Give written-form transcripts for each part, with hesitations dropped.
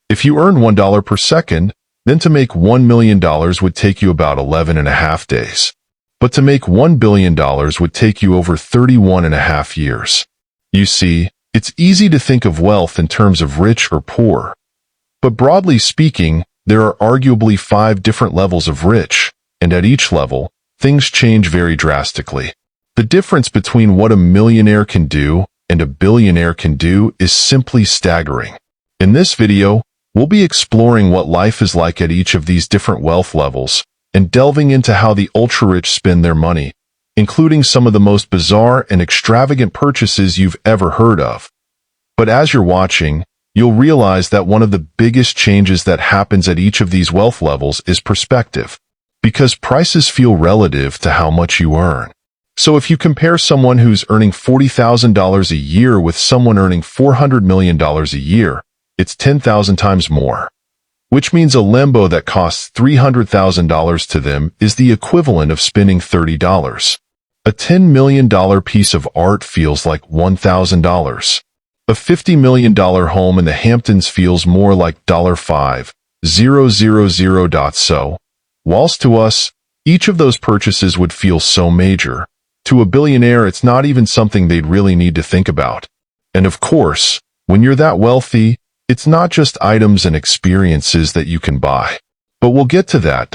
If you earned $1 per second, then to make $1 million would take you about 11 and a half days. But to make $1 billion would take you over 31 and a half years. You see, it's easy to think of wealth in terms of rich or poor. But broadly speaking, there are arguably 5 different levels of rich, and at each level, things change very drastically. The difference between what a millionaire can do and a billionaire can do is simply staggering. In this video, we'll be exploring what life is like at each of these different wealth levels and delving into how the ultra-rich spend their money, including some of the most bizarre and extravagant purchases you've ever heard of. But as you're watching, you'll realize that one of the biggest changes that happens at each of these wealth levels is perspective, because prices feel relative to how much you earn. So if you compare someone who's earning $40,000 a year with someone earning $400 million a year, it's 10,000 times more. Which means a Lambo that costs $300,000 to them is the equivalent of spending $30. A $10 million piece of art feels like $1,000. A $50 million home in the Hamptons feels more like $5,000. So, whilst to us, each of those purchases would feel so major, to a billionaire it's not even something they'd really need to think about. And of course, when you're that wealthy, it's not just items and experiences that you can buy. But we'll get to that.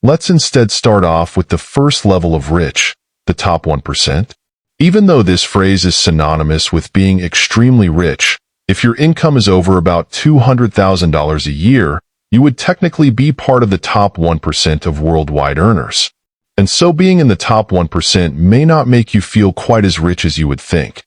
Let's instead start off with the first level of rich, the top 1%. Even though this phrase is synonymous with being extremely rich, if your income is over about $200,000 a year, you would technically be part of the top 1% of worldwide earners. And so being in the top 1% may not make you feel quite as rich as you would think.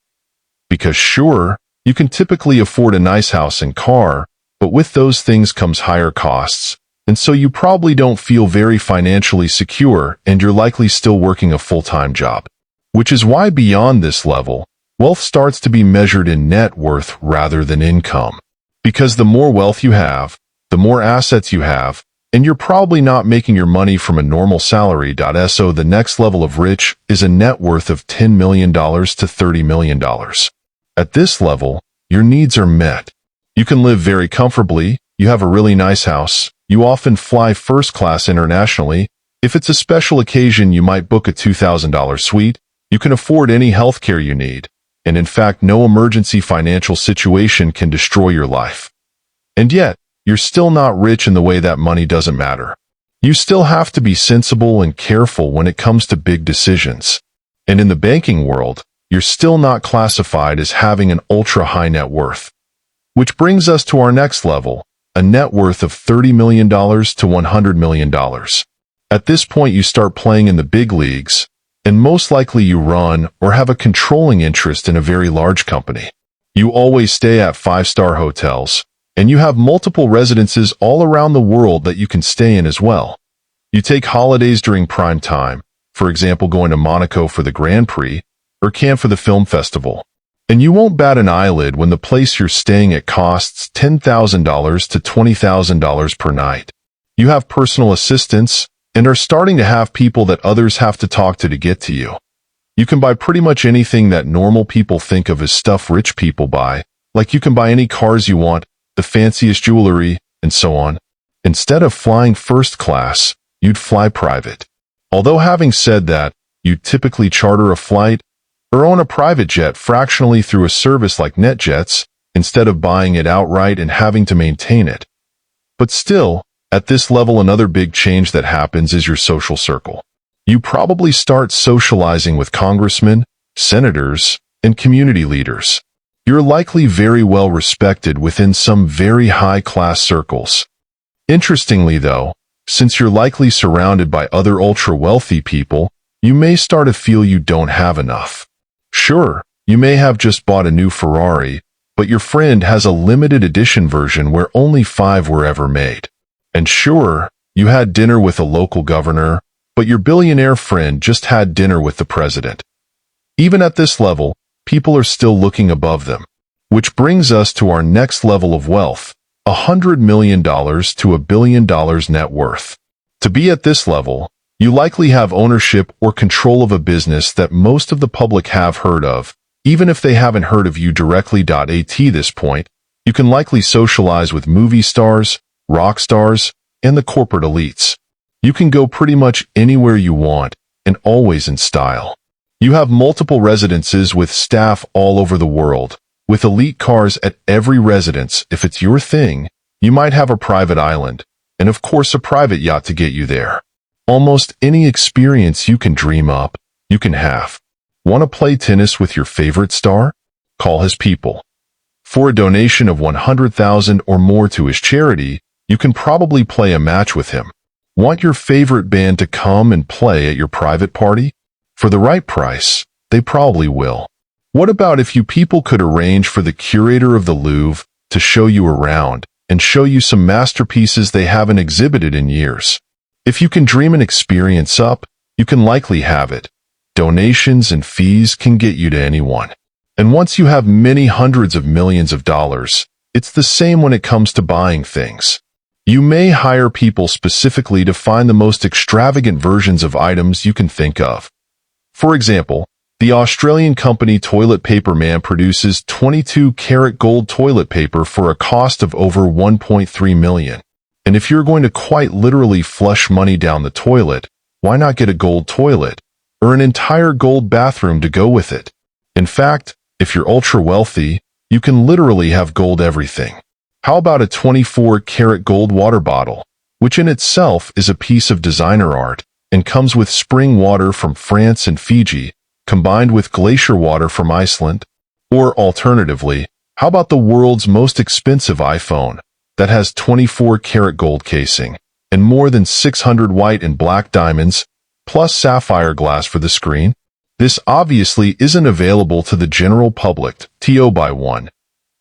Because sure, you can typically afford a nice house and car, but with those things comes higher costs, and so you probably don't feel very financially secure and you're likely still working a full-time job. Which is why beyond this level, wealth starts to be measured in net worth rather than income. Because the more wealth you have, the more assets you have, and you're probably not making your money from a normal salary. So the next level of rich is a net worth of $10 million to $30 million. At this level, your needs are met. You can live very comfortably, you have a really nice house, you often fly first class internationally. If it's a special occasion, you might book a $2,000 suite. You can afford any healthcare you need, and in fact, no emergency financial situation can destroy your life. And yet, you're still not rich in the way that money doesn't matter. You still have to be sensible and careful when it comes to big decisions. And in the banking world, you're still not classified as having an ultra-high net worth. Which brings us to our next level, a net worth of $30 million to $100 million. At this point, you start playing in the big leagues, and most likely you run or have a controlling interest in a very large company. You always stay at 5-star hotels, and you have multiple residences all around the world that you can stay in as well. You take holidays during prime time, for example going to Monaco for the Grand Prix, or Cannes for the film festival. And you won't bat an eyelid when the place you're staying at costs $10,000 to $20,000 per night. You have personal assistants, and are starting to have people that others have to talk to get to you. You can buy pretty much anything that normal people think of as stuff rich people buy, like you can buy any cars you want, the fanciest jewelry, and so on. Instead of flying first class, you'd fly private. Although having said that, you'd typically charter a flight or own a private jet fractionally through a service like NetJets, instead of buying it outright and having to maintain it. But still, at this level, another big change that happens is your social circle. You probably start socializing with congressmen, senators, and community leaders. You're likely very well respected within some very high-class circles. Interestingly though, since you're likely surrounded by other ultra-wealthy people, you may start to feel you don't have enough. Sure, you may have just bought a new Ferrari, but your friend has a limited edition version where only 5 were ever made. And sure, you had dinner with a local governor, but your billionaire friend just had dinner with the president. Even at this level, people are still looking above them. Which brings us to our next level of wealth, $100 million to $1 billion net worth. To be at this level, you likely have ownership or control of a business that most of the public have heard of, even if they haven't heard of you directly. At this point, You can likely socialize with movie stars, rock stars, and the corporate elites. You can go pretty much anywhere you want, and always in style. You have multiple residences with staff all over the world, with elite cars at every residence. If it's your thing, you might have a private island, and of course a private yacht to get you there. Almost any experience you can dream up, you can have. Want to play tennis with your favorite star? Call his people. For a donation of $100,000 or more to his charity, you can probably play a match with him. Want your favorite band to come and play at your private party? For the right price, they probably will. What about if you people could arrange for the curator of the Louvre to show you around and show you some masterpieces they haven't exhibited in years? If you can dream an experience up, you can likely have it. Donations and fees can get you to anyone. And once you have many hundreds of millions of dollars, it's the same when it comes to buying things. You may hire people specifically to find the most extravagant versions of items you can think of. For example, the Australian company Toilet Paper Man produces 22-karat gold toilet paper for a cost of over $1.3 million. And if you're going to quite literally flush money down the toilet, why not get a gold toilet, or an entire gold bathroom to go with it? In fact, if you're ultra wealthy, you can literally have gold everything. How about a 24-karat gold water bottle, which in itself is a piece of designer art, and comes with spring water from France and Fiji, combined with glacier water from Iceland? Or alternatively, how about the world's most expensive iPhone, that has 24-karat gold casing, and more than 600 white and black diamonds, plus sapphire glass for the screen? This obviously isn't available to the general public. To buy one,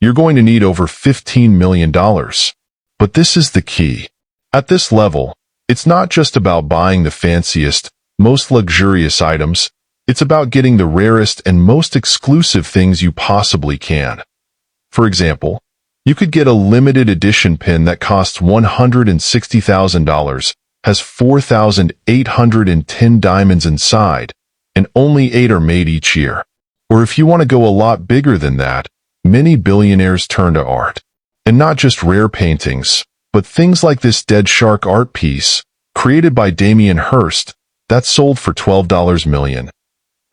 you're going to need over $15 million. But this is the key. At this level, it's not just about buying the fanciest, most luxurious items. It's about getting the rarest and most exclusive things you possibly can. For example, you could get a limited edition pin that costs $160,000, has 4,810 diamonds inside, and only 8 are made each year. Or if you want to go a lot bigger than that, many billionaires turn to art. And not just rare paintings, but things like this dead shark art piece, created by Damien Hirst, that sold for $12 million.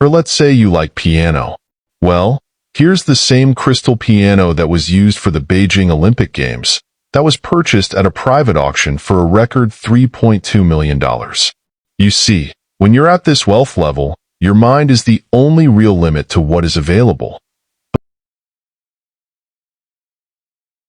Or let's say you like piano. Well, here's the same crystal piano that was used for the Beijing Olympic Games, that was purchased at a private auction for a record $3.2 million. You see, when you're at this wealth level, your mind is the only real limit to what is available.